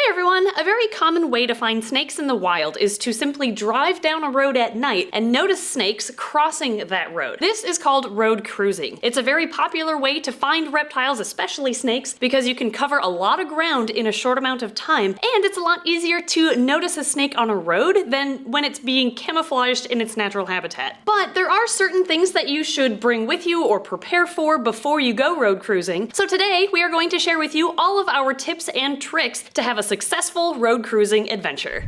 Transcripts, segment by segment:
Hi everyone! A very common way to find snakes in the wild is to simply drive down a road at night and notice snakes crossing that road. This is called road cruising. It's a very popular way to find reptiles, especially snakes, because you can cover a lot of ground in a short amount of time, and it's a lot easier to notice a snake on a road than when it's being camouflaged in its natural habitat. But there are certain things that you should bring with you or prepare for before you go road cruising. So today we are going to share with you all of our tips and tricks to have a successful road cruising adventure.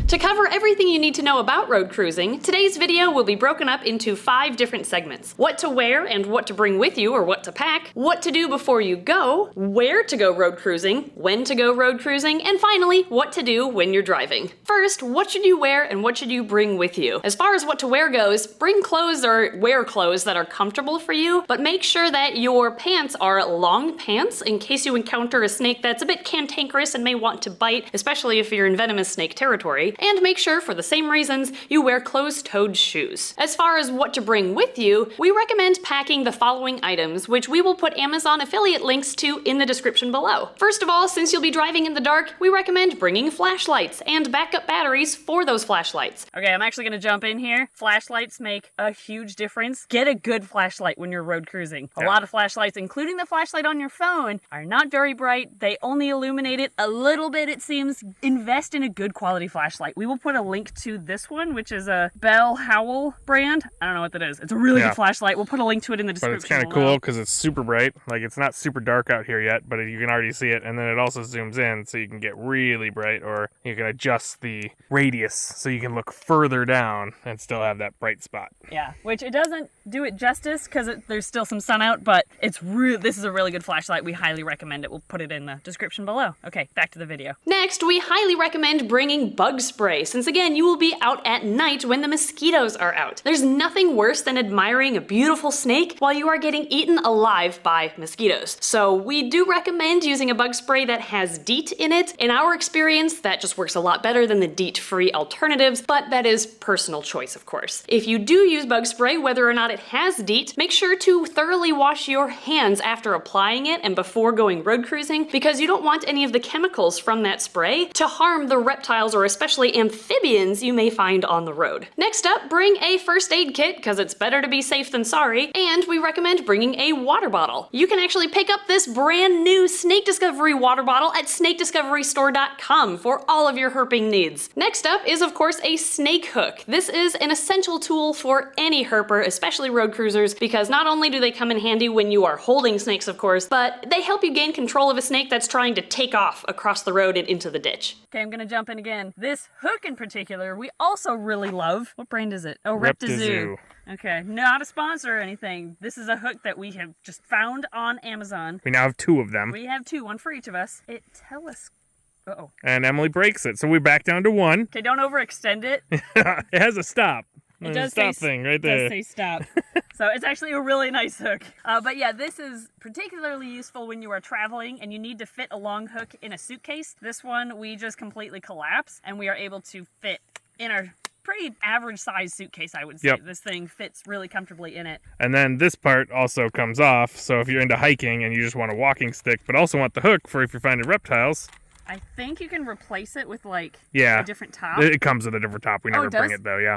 To cover everything you need to know about road cruising, today's video will be broken up into 5 different segments. What to wear and what to bring with you or what to pack, what to do before you go, where to go road cruising, when to go road cruising, and finally, what to do when you're driving. First, what should you wear and what should you bring with you? As far as what to wear goes, bring clothes or wear clothes that are comfortable for you, but make sure that your pants are long pants in case you encounter a snake that's a bit cantankerous and may want to bite, especially if you're in venomous snake territory. And make sure, for the same reasons, you wear closed-toed shoes. As far as what to bring with you, we recommend packing the following items, which we will put Amazon affiliate links to in the description below. First of all, since you'll be driving in the dark, we recommend bringing flashlights and backup batteries for those flashlights. Okay, I'm actually gonna jump in here. Flashlights make a huge difference. Get a good flashlight when you're road cruising. A lot of flashlights, including the flashlight on your phone, are not very bright. They only illuminate it a little bit, it seems. Invest in a good quality flashlight. We will put a link to this one, which is a Bell Howell brand. I don't know what that is. It's a really good flashlight. We'll put a link to it in the description. But it's kind of cool because it's super bright. Like, it's not super dark out here yet, but you can already see it. And then it also zooms in so you can get really bright, or you can adjust the radius so you can look further down and still have that bright spot. Yeah, which it doesn't do it justice because there's still some sun out, but this is a really good flashlight. We highly recommend it. We'll put it in the description below. Okay, back to the video. Next, we highly recommend bringing bug spray, since again, you will be out at night when the mosquitoes are out. There's nothing worse than admiring a beautiful snake while you are getting eaten alive by mosquitoes. So we do recommend using a bug spray that has DEET in it. In our experience, that just works a lot better than the DEET-free alternatives, but that is personal choice, of course. If you do use bug spray, whether or not it has DEET, make sure to thoroughly wash your hands after applying it and before going road cruising, because you don't want any of the chemicals from that spray to harm the reptiles or especially amphibians you may find on the road. Next up, bring a first aid kit, because it's better to be safe than sorry, and we recommend bringing a water bottle. You can actually pick up this brand new Snake Discovery water bottle at snakediscoverystore.com for all of your herping needs. Next up is, of course, a snake hook. This is an essential tool for any herper, especially road cruisers, because not only do they come in handy when you are holding snakes, of course, but they help you gain control of a snake that's trying to take off across the road and into the ditch. Okay, I'm gonna jump in again. This hook in particular, we also really love. What brand is it? Oh, Reptizoo. Okay, not a sponsor or anything. This is a hook that we have just found on Amazon. We now have 2 of them. We have 2, one for each of us. It Uh-oh. And Emily breaks it, so we back down to 1. Okay, don't overextend it. It has a stop. It does stop thing right there. It does say stop. So it's actually a really nice hook. But yeah, this is particularly useful when you are traveling and you need to fit a long hook in a suitcase. This one we just completely collapse and we are able to fit in our pretty average size suitcase, I would say. Yep. This thing fits really comfortably in it. And then this part also comes off, so if you're into hiking and you just want a walking stick but also want the hook for if you're finding reptiles, I think you can replace it with like a different top. It comes with a different top. We never bring it though, yeah.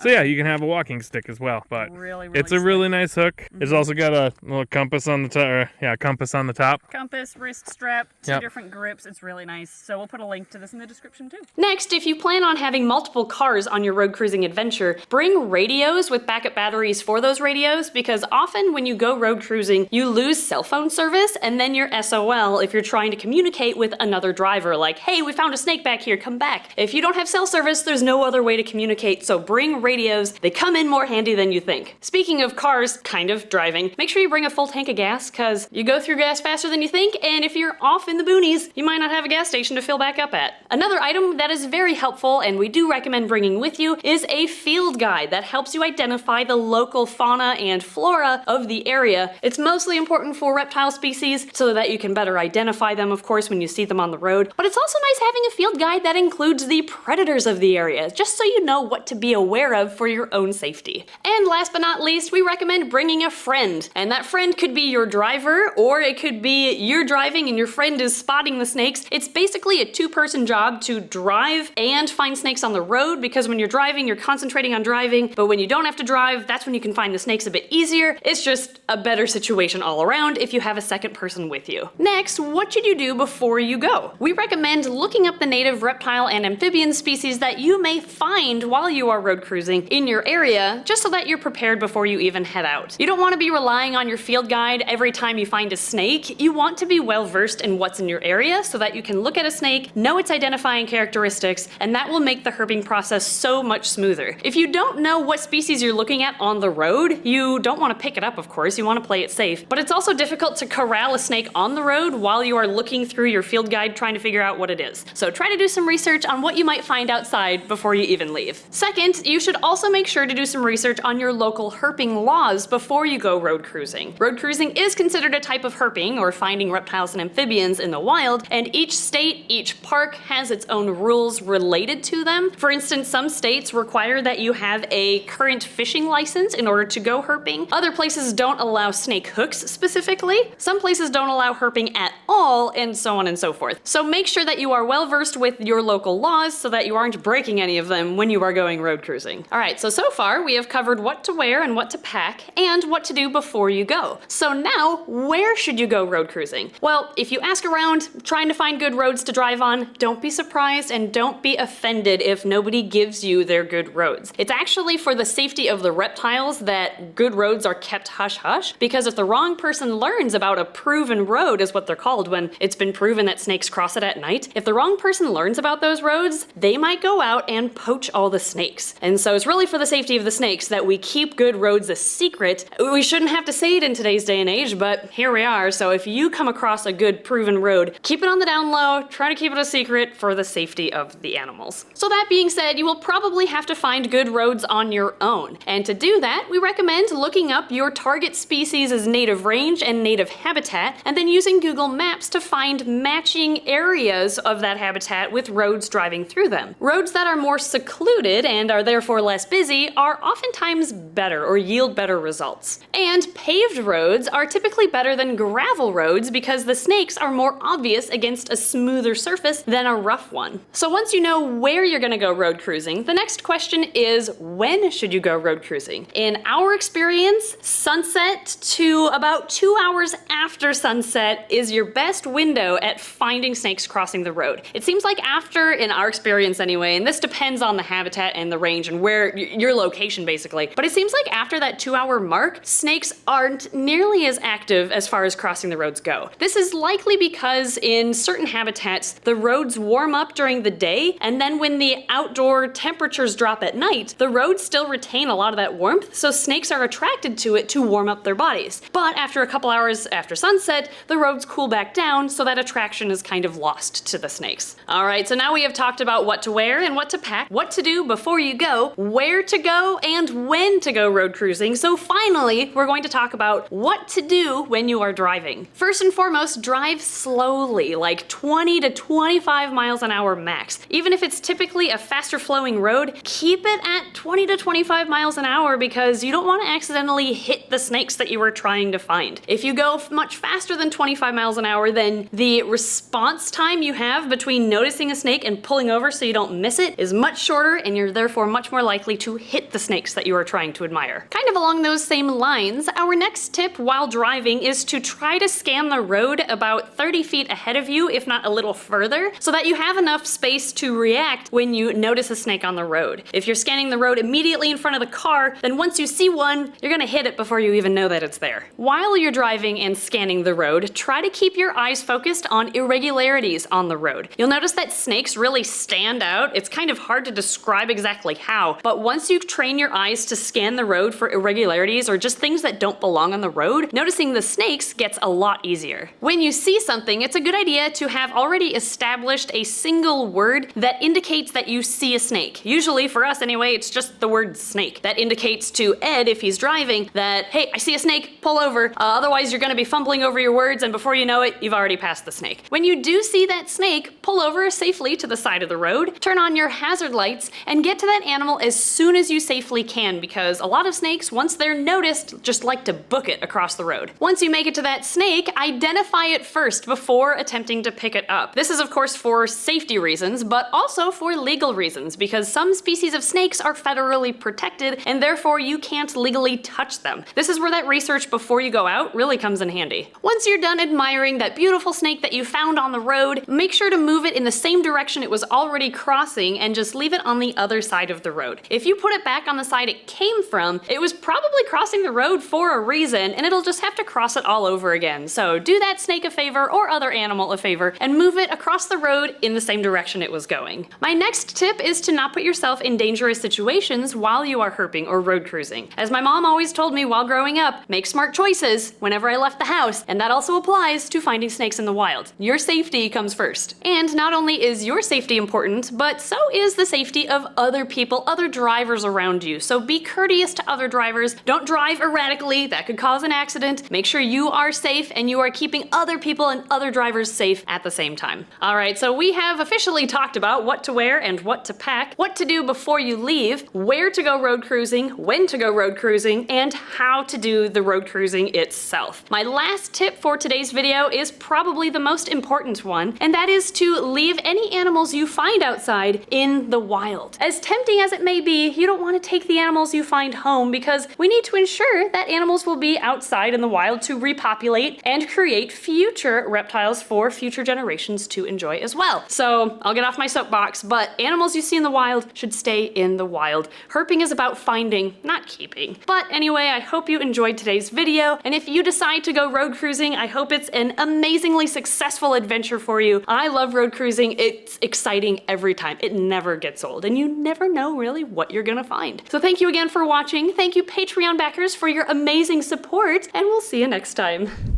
So yeah, you can have a walking stick as well, but it's a really nice hook. Mm-hmm. It's also got a little compass on the top. Compass on the top. Compass, wrist strap, 2 different grips. It's really nice. So we'll put a link to this in the description too. Next, if you plan on having multiple cars on your road cruising adventure, bring radios with backup batteries for those radios, because often when you go road cruising, you lose cell phone service and then you're SOL if you're trying to communicate with another driver, like, hey, we found a snake back here, come back. If you don't have cell service, there's no other way to communicate, so bring radios. They come in more handy than you think. Speaking of cars, kind of driving, make sure you bring a full tank of gas, because you go through gas faster than you think, and if you're off in the boonies, you might not have a gas station to fill back up at. Another item that is very helpful, and we do recommend bringing with you, is a field guide that helps you identify the local fauna and flora of the area. It's mostly important for reptile species, so that you can better identify them, of course, when you see them on the road, but it's also nice having a field guide that includes the predators of the area, just so you know what to be aware aware of for your own safety. And last but not least, we recommend bringing a friend. And that friend could be your driver, or it could be you're driving and your friend is spotting the snakes. It's basically a two-person job to drive and find snakes on the road, because when you're driving, you're concentrating on driving, but when you don't have to drive, that's when you can find the snakes a bit easier. It's just a better situation all around if you have a second person with you. Next, what should you do before you go? We recommend looking up the native reptile and amphibian species that you may find while you are road cruising in your area, just so that you're prepared before you even head out. You don't want to be relying on your field guide every time you find a snake. You want to be well versed in what's in your area so that you can look at a snake, know its identifying characteristics, and that will make the herping process so much smoother. If you don't know what species you're looking at on the road, you don't want to pick it up, of course, you want to play it safe, but it's also difficult to corral a snake on the road while you are looking through your field guide trying to figure out what it is. So try to do some research on what you might find outside before you even leave. Second, you should also make sure to do some research on your local herping laws before you go road cruising. Road cruising is considered a type of herping, or finding reptiles and amphibians in the wild, and each state, each park has its own rules related to them. For instance, some states require that you have a current fishing license in order to go herping. Other places don't allow snake hooks specifically. Some places don't allow herping at all, and so on and so forth. So make sure that you are well versed with your local laws so that you aren't breaking any of them when you are going road cruising. Alright, so far we have covered what to wear and what to pack, and what to do before you go. So now, where should you go road cruising? Well, if you ask around trying to find good roads to drive on, don't be surprised and don't be offended if nobody gives you their good roads. It's actually for the safety of the reptiles that good roads are kept hush-hush, because if the wrong person learns about a proven road, is what they're called when it's been proven that snakes cross it at night, if the wrong person learns about those roads, they might go out and poach all the snakes. And so it's really for the safety of the snakes that we keep good roads a secret. We shouldn't have to say it in today's day and age, but here we are. So if you come across a good proven road, keep it on the down low, try to keep it a secret for the safety of the animals. So that being said, you will probably have to find good roads on your own. And to do that, we recommend looking up your target species' native range and native habitat, and then using Google Maps to find matching areas of that habitat with roads driving through them. Roads that are more secluded and are therefore less busy are oftentimes better, or yield better results. And paved roads are typically better than gravel roads because the snakes are more obvious against a smoother surface than a rough one. So once you know where you're gonna go road cruising, the next question is, when should you go road cruising? In our experience, sunset to about 2 hours after sunset is your best window at finding snakes crossing the road. It seems like after, in our experience anyway, and this depends on the habitat and the range and where your location basically, but it seems like after that 2-hour mark, snakes aren't nearly as active as far as crossing the roads go. This is likely because in certain habitats, the roads warm up during the day, and then when the outdoor temperatures drop at night, the roads still retain a lot of that warmth, so snakes are attracted to it to warm up their bodies. But after a couple hours after sunset, the roads cool back down, so that attraction is kind of lost to the snakes. Alright, so now we have talked about what to wear and what to pack, what to do before you go, where to go, and when to go road cruising. So finally, we're going to talk about what to do when you are driving. First and foremost, drive slowly, like 20 to 25 miles an hour max. Even if it's typically a faster flowing road, keep it at 20 to 25 miles an hour because you don't want to accidentally hit the snakes that you were trying to find. If you go much faster than 25 miles an hour, then the response time you have between noticing a snake and pulling over so you don't miss it is much shorter, and you're therefore much more likely to hit the snakes that you are trying to admire. Kind of along those same lines, our next tip while driving is to try to scan the road about 30 feet ahead of you, if not a little further, so that you have enough space to react when you notice a snake on the road. If you're scanning the road immediately in front of the car, then once you see one, you're gonna hit it before you even know that it's there. While you're driving and scanning the road, try to keep your eyes focused on irregularities on the road. You'll notice that snakes really stand out. It's kind of hard to describe exactly how, but once you train your eyes to scan the road for irregularities or just things that don't belong on the road, noticing the snakes gets a lot easier. When you see something, it's a good idea to have already established a single word that indicates that you see a snake. Usually, for us anyway, it's just the word snake. That indicates to Ed, if he's driving, that, hey, I see a snake, pull over. Otherwise, you're gonna be fumbling over your words, and before you know it, you've already passed the snake. When you do see that snake, pull over safely to the side of the road, turn on your hazard lights, and get to that animal as soon as you safely can, because a lot of snakes, once they're noticed, just like to book it across the road. Once you make it to that snake, identify it first before attempting to pick it up. This is of course for safety reasons, but also for legal reasons, because some species of snakes are federally protected and therefore you can't legally touch them. This is where that research before you go out really comes in handy. Once you're done admiring that beautiful snake that you found on the road, make sure to move it in the same direction it was already crossing and just leave it on the other side of the road. If you put it back on the side it came from, it was probably crossing the road for a reason and it'll just have to cross it all over again. So do that snake a favor or other animal a favor and move it across the road in the same direction it was going. My next tip is to not put yourself in dangerous situations while you are herping or road cruising. As my mom always told me while growing up, make smart choices whenever I left the house, and that also applies to finding snakes in the wild. Your safety comes first. And not only is your safety important, but so is the safety of other people, other drivers around you. So be courteous to other drivers. Don't drive erratically, that could cause an accident. Make sure you are safe and you are keeping other people and other drivers safe at the same time. Alright, so we have officially talked about what to wear and what to pack, what to do before you leave, where to go road cruising, when to go road cruising, and how to do the road cruising itself. My last tip for today's video is probably the most important one, and that is to leave any animals you find outside in the wild. As tempting as it may be, you don't want to take the animals you find home because we need to ensure that animals will be outside in the wild to repopulate and create future reptiles for future generations to enjoy as well. So I'll get off my soapbox, but animals you see in the wild should stay in the wild. Herping is about finding, not keeping. But anyway, I hope you enjoyed today's video, and if you decide to go road cruising, I hope it's an amazingly successful adventure for you. I love road cruising. It's exciting every time. It never gets old, and you never know really what you're gonna find. So thank you again for watching. Thank you Patreon backers for your amazing support, and we'll see you next time.